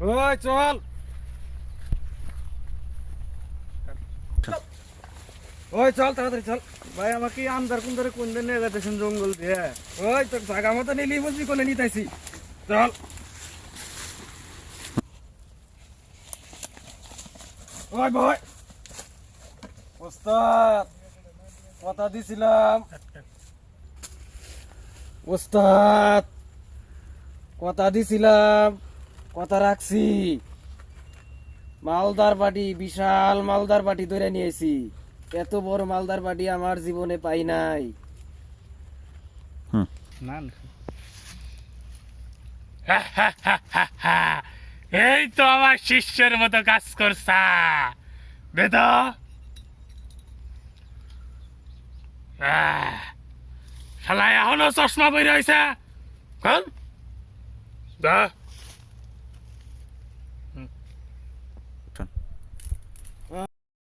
ওই চল, ওই চল তাড়াতাড়ি চল। ভাই আমাকে আন্দার কুন্দারে কোন দিন নিয়ে গেছেন জঙ্গল দিয়ে। ওই তোর জায়গা মতো নিলি বুঝবি কোলে নিতেছি, চল। ওই ভাই ওস্তাদ, কথা দিছিলাম ওস্তাদ, কথা দিছিলাম, কথা রাখছি। মালদার বাটি, বিশাল মালদার বাটি ধরে নিয়েছি। এত বড় মালদার বাটি আমার জীবনে পাই নাই। এই তো আমার শিষ্যের মতো কাজ করছা বেদ। শালা এখনো চশমা বই রয়েছে কোন দা